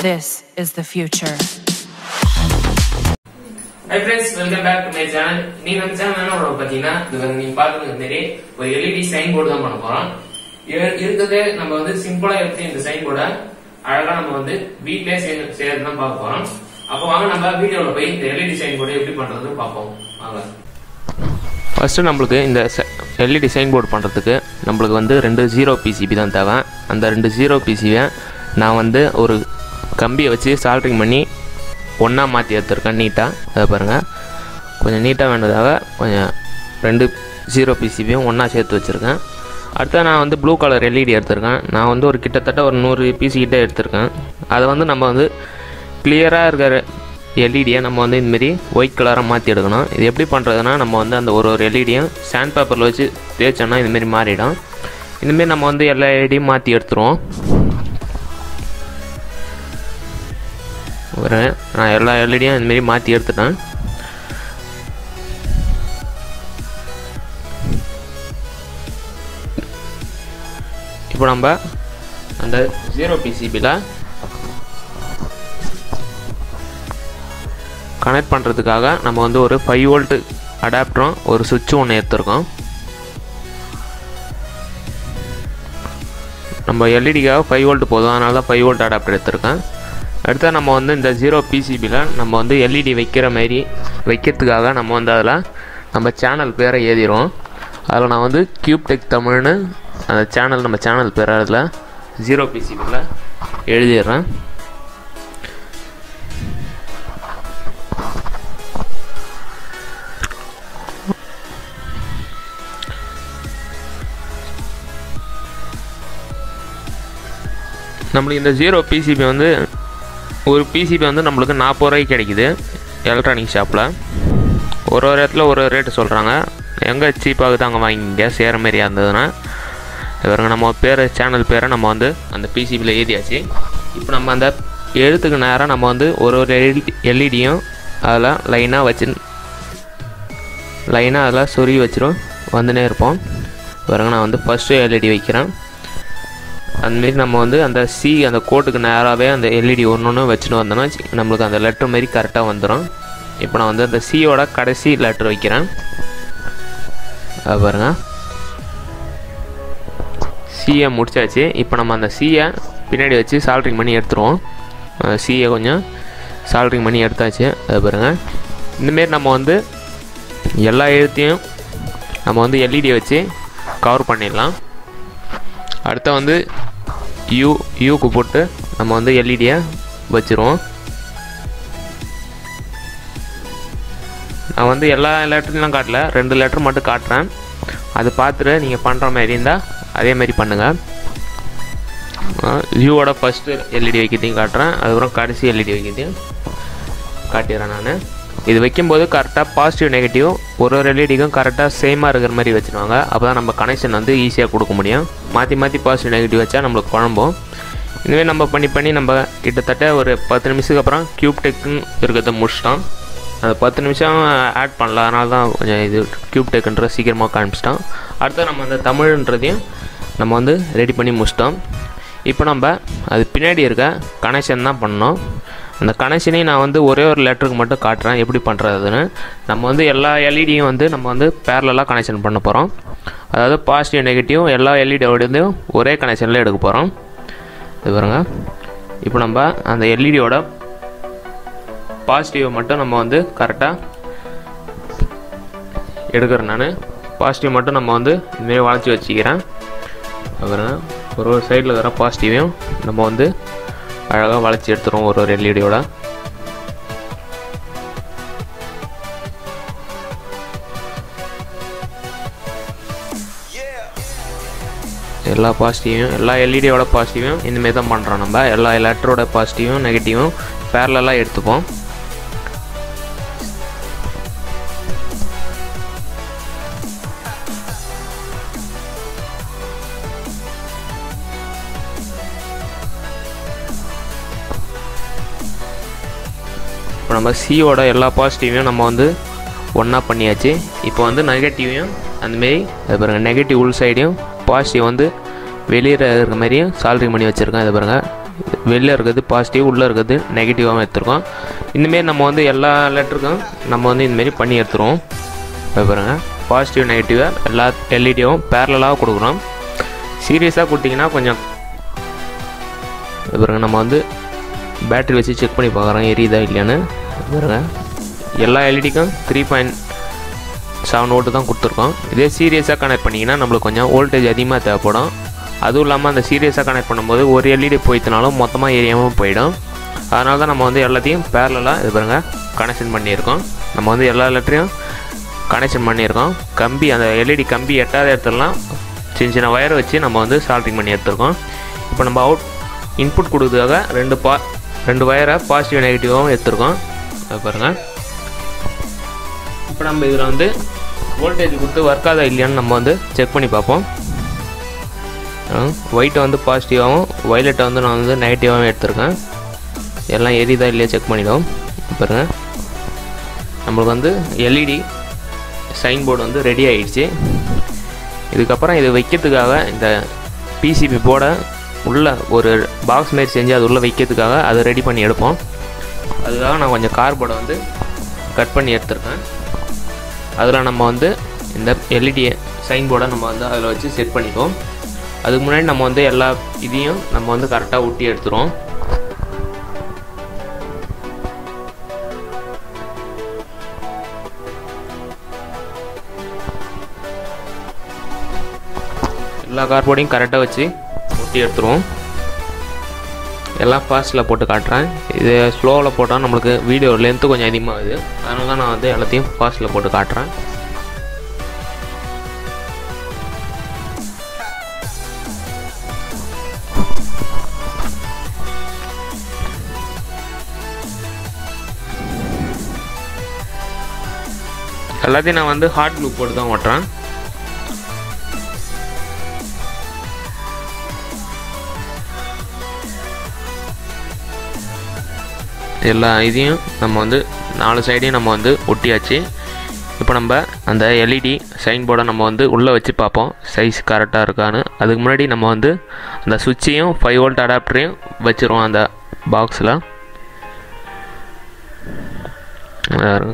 This is the future. Hi friends, welcome back to my channel. நீ நம்ம channel என்ன பண்ண பாத்தீங்கன்னா நீங்க பாக்குறது மாதிரி ஒரு LED சைன் போர்டு தான் பண்ண போறோம். இருக்கிறதே நம்ம வந்து சிம்பிளா எப்படி இந்த சைன் போர்டை அழகா நம்ம வந்து வீட்லயே செய்யறதுதான் பார்க்க போறோம். அப்போ வாங்க நம்ம வீடியோல போய் இந்த LED சைன் போர்டு எப்படி பண்றதுன்னு பார்ப்போம். வாங்க. ஃபர்ஸ்ட் நம்மளுக்கு இந்த LED சைன் போர்டு பண்றதுக்கு நம்மளுக்கு வந்து 2 0 PCB தான் தேவை. அந்த 2 0 PCB நான் வந்து ஒரு கம்பியை வச்சு சால்டரிங் பண்ணி ஒன்றா மாற்றி எடுத்துருக்கேன் நீட்டாக. அதை பாருங்கள், கொஞ்சம் நீட்டாக வேண்டதாக கொஞ்சம் 2 0 PCBயும் ஒன்றா சேர்த்து வச்சுருக்கேன். அடுத்து நான் வந்து ப்ளூ கலர் LED எடுத்திருக்கேன். நான் வந்து ஒரு கிட்டத்தட்ட ஒரு 100 PC கிட்டே எடுத்திருக்கேன். அதை வந்து நம்ம வந்து கிளியராக இருக்கிற எல்இடியை நம்ம வந்து இந்தமாரி ஒயிட் கலராக மாற்றி எடுக்கணும். இது எப்படி பண்ணுறதுனா, நம்ம வந்து அந்த ஒரு எல்இடியும் சாண்ட் பேப்பரில் வச்சு தேய்ச்சோன்னா இதுமாரி மாறிடும். இந்தமாரி நம்ம வந்து எல்லா எல்இடியும் மாற்றி எடுத்துருவோம். நான் எல்லா எல்இடியும் இந்தமாரி மாற்றி எடுத்துட்டேன். இப்போ நம்ம அந்த 0 PCBயில் கனெக்ட் பண்ணுறதுக்காக நம்ம வந்து ஒரு 5 வோல்ட் அடாப்டரும் ஒரு சுவிட்சும் ஒன்று எடுத்துருக்கோம். நம்ம எல்இடிக்காக 5 வோல்ட் போதும், அதனால தான் 5 வோல்ட் அடாப்டர் எடுத்துருக்கேன். அடுத்து நம்ம வந்து இந்த 0 PCBயில் நம்ம வந்து எல்இடி வைக்கிறதுக்காக நம்ம வந்து அதில் நம்ம சேனல் பேரை எழுதிடுவோம். அதில் நான் வந்து கியூப் டெக் தமிழ்னு அந்த சேனல் நம்ம சேனல் பேரை அதில் 0 PCBயில் எழுதிடுறேன். நம்மளுக்கு இந்த 0 PCB வந்து ஒரு PCB வந்து நம்மளுக்கு 40 ரூபாய்க்கு கிடைக்குது எலக்ட்ரானிக் ஷாப்பில். ஒரு இடத்துல ஒரு ரேட்டு சொல்கிறாங்க. எங்கே சீப்பாகுது அங்கே வாங்கிங்க சேர மாரியாக இருந்ததுன்னா. இவருங்க நம்ம சேனல் பேரை நம்ம வந்து அந்த PCBயில் எழுதியாச்சு. இப்போ நம்ம அந்த எழுத்துக்கு நேரம் நம்ம வந்து ஒரு எல்இடியும் அதில் லைனாக அதில் சொருகி வச்சிடும் வந்துனே இருப்போம். இவருங்க நான் வந்து ஃபஸ்ட்டு எல்இடி வைக்கிறேன். அந்தமாரி நம்ம வந்து அந்த அந்த கோட்டுக்கு நேராகவே அந்த எல்இடி ஒன்று வச்சுட்டு வந்தோன்னா நம்மளுக்கு அந்த லெட்ரு மாரி கரெக்டாக வந்துடும். இப்போ நான் வந்து அந்த சியோட கடைசி லெட்ரு வைக்கிறேன். பாருங்க, சியை முடிச்சாச்சு. இப்போ நம்ம அந்த சியை பின்னாடி வச்சு சால்ட்ரிங் பண்ணி எடுத்துருவோம். சியை கொஞ்சம் சால்ட்ரிங் பண்ணி எடுத்தாச்சு. அது பாருங்கள், இந்தமாரி நம்ம வந்து எல்லா எழுத்தையும் நம்ம வந்து எல்இடியை வச்சு கவர் பண்ணிடலாம். அடுத்த வந்து யூக்கு போட்டு நம்ம வந்து எல்இடியை வச்சுருவோம். நான் வந்து எல்லா லெட்டர்லாம் காட்டல, 2 லெட்டர் மட்டும் காட்டுறேன். அது பார்த்துட்டு நீங்கள் பண்ணுற மாதிரி இருந்தால் அதேமாரி பண்ணுங்கள். யூவோட ஃபஸ்ட்டு எல்இடி வைக்கிறதையும் காட்டுறேன், அதுக்கப்புறம் கடைசி எல்இடி வைக்கிறதையும் காட்டிடுறேன். நான் இது வைக்கும்போது கரெக்டாக பாசிட்டிவ் நெகட்டிவ் ஒரு எல்இடிக்கும் கரெக்டாக சேமாக இருக்கிற மாதிரி வச்சுருவாங்க. அப்போ தான் நம்ம கனெக்ஷன் வந்து ஈஸியாக கொடுக்க முடியும். மாற்றி பாசிட்டிவ் நெகட்டிவ் வச்சா நம்மளுக்கு குழம்பும். இதுவே நம்ம பண்ணி நம்ம கிட்டத்தட்ட ஒரு 10 நிமிஷத்துக்கு அப்புறம் கியூப் டெக்குன்னு இருக்கிறத முடிச்சிட்டோம். அந்த 10 நிமிஷம் ஆட் பண்ணலாம், அதனால தான் கொஞ்சம் இது கியூப் டெக்குன்ற சீக்கிரமாக காமிச்சிட்டோம். அடுத்து நம்ம அந்த தமிழ்ன்றதையும் நம்ம வந்து ரெடி பண்ணி முடிச்சிட்டோம். இப்போ நம்ம அது பின்னாடி இருக்க கனெக்ஷன் தான் பண்ணோம். அந்த கனெக்ஷனையும் நான் வந்து ஒரே ஒரு லெட்டருக்கு மட்டும் காட்டுறேன் எப்படி பண்ணுறதுன்னு. நம்ம வந்து எல்லா எல்இடியும் வந்து நம்ம வந்து பேரலாக கனெக்ஷன் பண்ண போகிறோம். அதாவது பாசிட்டிவ் நெகட்டிவ் எல்லா எல்இடியோடையும் ஒரே கனெக்ஷனில் எடுக்க போகிறோம். இது பாருங்க, இப்போ நம்ம அந்த எல்இடியோட பாசிட்டிவை மட்டும் நம்ம வந்து கரெக்டாக எடுக்கிறேன். நான் பாசிட்டிவ் மட்டும் நம்ம வந்து இதுமாரி வளைச்சி வச்சுக்கிறேன். பாருங்க, ஒரு சைடில் இருக்கிற பாசிட்டிவையும் நம்ம வந்து அழகாக வளைச்சி எடுத்துருவோம் ஒரு எல்இடியோட. எல்லா பாசிட்டிவையும் எல்லா எல்இடியோட பாசிட்டிவையும் இந்தமாரி தான் பண்ணுறோம். நம்ம எல்லா லெட்டரோட பாசிட்டிவும் நெகட்டிவும் பேரலாக எடுத்துப்போம். இப்போ நம்ம சியோட எல்லா பாசிட்டிவையும் நம்ம வந்து ஒன்றா பண்ணியாச்சு. இப்போ வந்து நெகட்டிவையும் அந்தமாரி அது பாருங்கள், நெகட்டிவ் உள் சைடையும் பாசிட்டிவ் வந்து வெளியே இருக்கிற மாதிரியும் சால்ட்ரிங் பண்ணி வச்சுருக்கேன். இது பாருங்கள், வெளில இருக்கிறது பாசிட்டிவ், உள்ளே இருக்கிறது நெகட்டிவாகவும் எடுத்துருக்கோம். இந்தமாரி நம்ம வந்து எல்லா லெட்டருக்கும் நம்ம வந்து இந்தமாரி பண்ணி எடுத்துருவோம். பாருங்க, பாசிட்டிவ் நெகட்டிவாக எல்லா எல்இடியும் பேரலாக கொடுக்குறோம். சீரியஸாக கொடுத்தீங்கன்னா கொஞ்சம் பாருங்க, நம்ம வந்து பேட்டரி வச்சு செக் பண்ணி பார்க்குறோம் எரியுதா இல்லையான்னு. பாருங்க, எல்லா எல்இடிக்கும் 3.7 வோல்ட்டு தான் கொடுத்துருக்கோம். இதே சீரியஸாக கனெக்ட் பண்ணிங்கன்னா நம்மளுக்கு கொஞ்சம் வோல்டேஜ் அதிகமாக தேவைப்படும். அதுவும் இல்லாமல் அந்த சீரியஸாக கனெக்ட் பண்ணும்போது ஒரு எல்இடி போயிடுனாலும் மொத்தமாக எரியாமல் போயிடும். அதனால தான் நம்ம வந்து எல்லாத்தையும் பேரலாக இது பாருங்கள் கனெக்ஷன் பண்ணியிருக்கோம். நம்ம வந்து எல்லா லெட்டரையும் கனெக்ஷன் பண்ணியிருக்கோம். கம்பி, அந்த எல்இடி கம்பி எட்டாத இடத்துலலாம் சின்ன சின்ன வயரை வச்சு நம்ம வந்து சால்ட்ரிங் பண்ணி எடுத்துருக்கோம். இப்போ நம்ம இன்புட் கொடுத்ததுக்காக ரெண்டு வயரை பாசிட்டிவ் நெகட்டிவாகவும் எடுத்துருக்கோம். பாருங்கள், இப்போ நம்ம இதில் வந்து வோல்டேஜ் கொடுத்து ஒர்க் ஆகுதா இல்லையான்னு நம்ம வந்து செக் பண்ணி பார்ப்போம். ஒயிட்டை வந்து பாசிட்டிவாகவும் வயலட்டை வந்து நான் வந்து நெகட்டிவாகவும் எடுத்திருக்கேன். எல்லாம் எரியுதா இல்லையா செக் பண்ணிவிடும். பாருங்கள், நம்மளுக்கு வந்து எல்இடி சைன் போர்டு வந்து ரெடி ஆகிடுச்சு. இதுக்கப்புறம் இது வைக்கிறதுக்காக இந்த பிசிபி போர்டை உள்ளே ஒரு பாக்ஸ் மாரி செஞ்சு அது உள்ளே வைக்கிறதுக்காக அதை ரெடி பண்ணி எடுப்போம். அதுக்காக நான் கொஞ்சம் கார்போர்டை வந்து கட் பண்ணி எடுத்துருக்கேன். அதில் நம்ம வந்து இந்த எல்இடி சைன் போர்டை நம்ம வந்து அதில் வச்சு செட் பண்ணிக்குவோம். அதுக்கு முன்னாடி நம்ம வந்து எல்லா இதையும் நம்ம வந்து கரெக்டாக ஒட்டி எடுத்துருவோம். எல்லா கார்போர்டையும் கரெக்டாக வச்சு ஒட்டி எடுத்துருவோம். எல்லாம் ஃபாஸ்ட்டில் போட்டு காட்டுறேன். இது ஸ்லோவில் போட்டால் நம்மளுக்கு வீடியோ லென்த்து கொஞ்சம் அதிகமாகுது. அதனால தான் நான் வந்து எல்லாத்தையும் ஃபாஸ்ட்டில் போட்டு காட்டுறேன். எல்லாத்தையும் நான் வந்து ஹாட் க்ளூ போட்டு தான் ஓட்டுறேன். எல்லா இதையும் நம்ம வந்து 4 சைடையும் நம்ம வந்து ஒட்டியாச்சு. இப்போ நம்ம அந்த எல்இடி சைன் போர்டை நம்ம வந்து உள்ளே வச்சு பார்ப்போம் சைஸ் கரெக்டாக இருக்கான்னு. அதுக்கு முன்னாடி நம்ம வந்து அந்த சுவிட்சையும் 5 வோல்ட் அடாப்டரையும் வச்சுருவோம் அந்த பாக்ஸில்.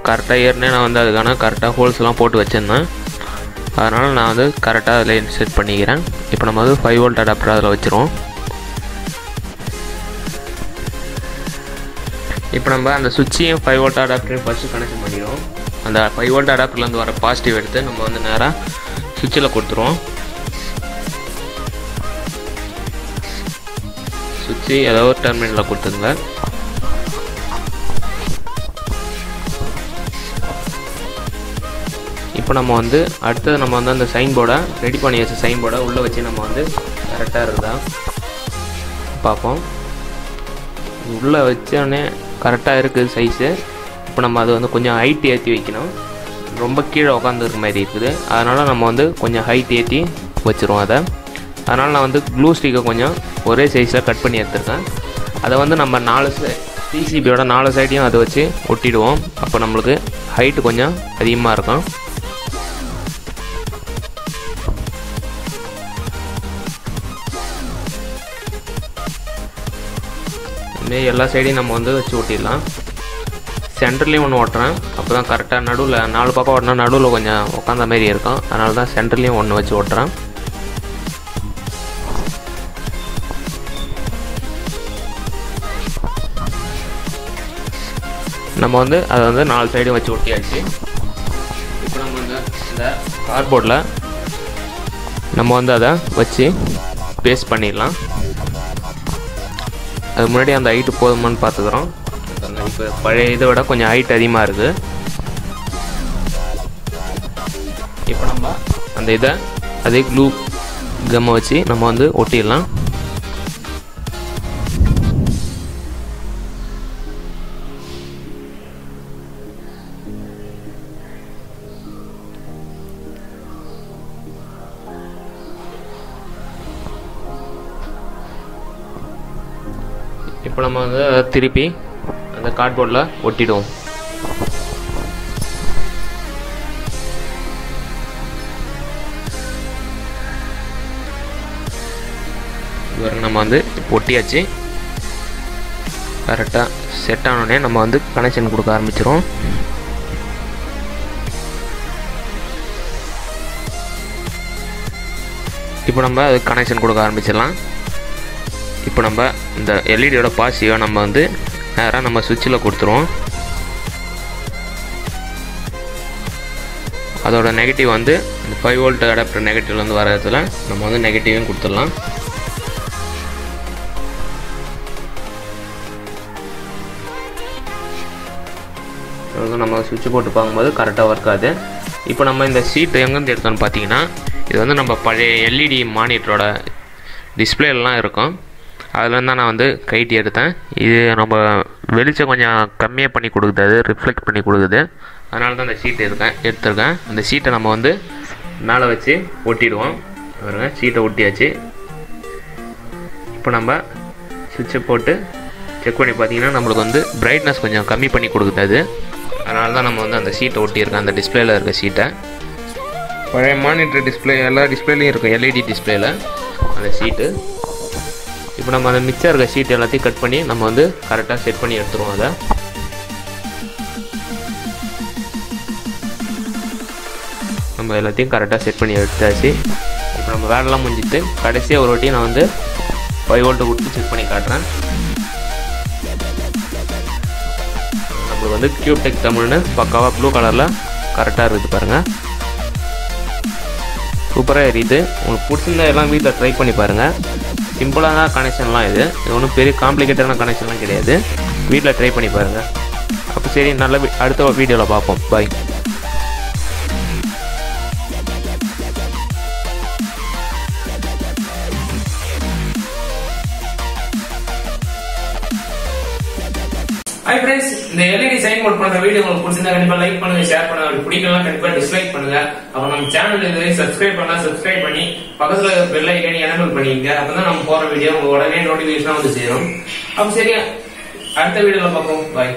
கரெக்டாக ஏறினே நான் வந்து அதுக்கான கரெக்டாக ஹோல்ஸ்லாம் போட்டு வச்சுருந்தேன். அதனால் நான் வந்து கரெக்டாக அதில் செட் பண்ணிக்கிறேன். இப்போ நம்ம வந்து 5 வோல்ட் அடாப்டர் அதில் வச்சுருவோம். இப்போ நம்ம அந்த சுவிட்சையும் 5 வோல்ட் அடாப்டரையும் ஃபஸ்ட்டு கனெக்ஷன் பண்ணிடுவோம். அந்த 5 வோல்ட் அடாப்டர்லேருந்து வர பாசிட்டிவ் எடுத்து நம்ம வந்து நேராக சுவிட்சில் கொடுத்துருவோம். சுவிட்சு ஏதோ ஒரு டெர்மினலில் கொடுத்துருங்க. இப்போ நம்ம வந்து அடுத்தது நம்ம வந்து அந்த சைன் போர்டை ரெடி பண்ணி வச்ச சைன் போர்டை உள்ளே வச்சு நம்ம வந்து கரெக்டாக இருக்குதா பார்ப்போம். உள்ளே வச்சோடனே கரெக்டாக இருக்குது சைஸு. இப்போ நம்ம அது வந்து கொஞ்சம் ஹைட் ஏற்றி வைக்கணும். ரொம்ப கீழே உட்காந்துருக்க மாதிரி இருக்குது. அதனால் நம்ம வந்து கொஞ்சம் ஹைட் ஏற்றி வச்சுருவோம் அதை. அதனால் நான் வந்து க்ளூ ஸ்டிக்கை கொஞ்சம் ஒரே சைஸில் கட் பண்ணி எடுத்துருக்கேன். அதை வந்து நம்ம 4 பிசிபியோட 4 சைடையும் அதை வச்சு ஒட்டிடுவோம். அப்போ நம்மளுக்கு ஹைட்டு கொஞ்சம் அதிகமாக இருக்கும். இதுமாரி எல்லா சைடையும் நம்ம வந்து வச்சு ஒட்டிடலாம். சென்டர்லேயும் ஒன்று ஓட்டுறேன். அப்போ தான் கரெக்டாக நடுவில் 4 பக்கம் ஓட்டினா நடுவில் கொஞ்சம் உட்காந்த மாதிரி இருக்கும். அதனால தான் சென்டர்லேயும் ஒன்று வச்சு ஓட்டுறேன். நம்ம வந்து அதை வந்து 4 சைடும் வச்சு ஒட்டியாச்சு. இப்போ நம்ம வந்து இந்த கார்போர்டில் நம்ம வந்து அதை வச்சு பேஸ்ட் பண்ணிடலாம். அதுக்கு முன்னாடி அந்த ஹைட்டு போதுமான்னு பார்த்துக்கிறோம். இப்போ பழைய இதை விட கொஞ்சம் ஹைட் அதிகமாக இருக்குது. இப்போ நம்ம அந்த இதை அதே க்ளூ கம்மை வச்சு நம்ம வந்து ஒட்டிடலாம். இப்போ நம்ம வந்து திருப்பி அந்த கார்ட்போர்டில் ஒட்டிடுவோம். நம்ம வந்து ஒட்டியாச்சு. கரெக்டாக செட் ஆனோடனே நம்ம வந்து கனெக்ஷன் கொடுக்க ஆரம்பிச்சிரும். இப்போ நம்ம அது கனெக்ஷன் கொடுக்க ஆரம்பிச்சிடலாம். இப்போ நம்ம இந்த எல்இடியோட பாசிட்டிவை நம்ம வந்து நேராக நம்ம சுவிட்சில் கொடுத்துருவோம். அதோட நெகட்டிவ் வந்து இந்த 5 வோல்ட் அடாப்டர் நெகட்டிவ்லேருந்து வர இடத்துல நம்ம வந்து நெகட்டிவும் கொடுத்துடலாம். நம்ம சுவிட்ச் போட்டு பார்க்கும்போது கரெக்டாக ஒர்க் ஆகுது. இப்போ நம்ம இந்த சீட் எங்கேருந்து எடுத்தோன்னு பார்த்தீங்கன்னா, இது வந்து நம்ம பழைய எல்இடி மானிட்டரோட டிஸ்பிளேலாம் இருக்கும், அதுலேருந்து தான் நான் வந்து கைட்டி எடுத்தேன். இது நம்ம வெளிச்சம் கொஞ்சம் கம்மியாக பண்ணி கொடுக்குது, அது ரிஃப்ளெக்ட் பண்ணி கொடுக்குது, அதனால தான் இந்த சீட் எடுத்திருக்கேன். அந்த சீட்டை நம்ம வந்து மேலே வச்சு ஒட்டிடுவோம். பாருங்க, சீட்டை ஒட்டியாச்சு. இப்போ நம்ம சுவிட்சை போட்டு செக் பண்ணி பார்த்தீங்கன்னா நம்மளுக்கு வந்து பிரைட்னஸ் கொஞ்சம் கம்மி பண்ணி கொடுக்குது அது, அதனால தான் நம்ம வந்து அந்த சீட்டை ஒட்டியிருக்கேன், அந்த டிஸ்பிளேயில் இருக்க சீட்டை. பழைய மானிட்டர் டிஸ்பிளே எல்லா டிஸ்பிளேலையும் இருக்கும், எல்இடி டிஸ்பிளேயில் அந்த சீட்டு. இப்போ நம்ம அந்த மிச்சம் இருக்க சீட் எல்லாத்தையும் கட் பண்ணி நம்ம வந்து கரெக்டாக செட் பண்ணி எடுத்துருவோம். அதை நம்ம எல்லாத்தையும் கரெக்டாக செட் பண்ணி எடுத்தாச்சு. இப்போ நம்ம வேலைலாம் முடிஞ்சிட்டு கடைசியாக ஒரு வாட்டி நான் வந்து 5 வோல்ட்டு கொடுத்து செக் பண்ணி காட்டுறேன். நம்மளுக்கு வந்து கியூப்டெக் தமிழ்னு பக்காவாக ப்ளூ கலரில் கரெக்டாக இருக்குது பாருங்கள், சூப்பராக எரியுது. உங்களுக்கு பிடிச்சிருந்தா எல்லாம் வீட்டில் ட்ரை பண்ணி பாருங்கள். சிம்பிளான கனெக்ஷன்லாம் இது ஒன்றும் பெரிய காம்ப்ளிகேட்டடான கனெக்ஷன்லாம் கிடையாது. வீட்டில் ட்ரை பண்ணி பாருங்கள். அப்போ சரி, நல்ல அடுத்த வீடியோவில் பார்ப்போம். பாய். ஹாய் ஃப்ரெண்ட்ஸ், இந்த எல்இடி சைன் போர்ட் பண்ற வீடியோ உங்களுக்கு பிடிச்சிருந்தா கண்டிப்பா லைக் பண்ணுங்க, ஷேர் பண்ணுங்க. அப்படி பிடிக்கலாம் கண்டிப்பா டிஸ்லைக் பண்ணுங்க. அப்புறம் நம்ம சேனல் இதுவரை சப்ஸ்கிரைப் பண்ணி பக்கத்துல பெல் ஐகானை எனேபிள் பண்ணிக்கங்க. அப்பதான் நம்ம போற வீடியோ உங்க உடனே நோட்டிபிகேஷன் வந்து சேரும். அப்ப சரி, அடுத்த வீடியோல பார்ப்போம். பாய்.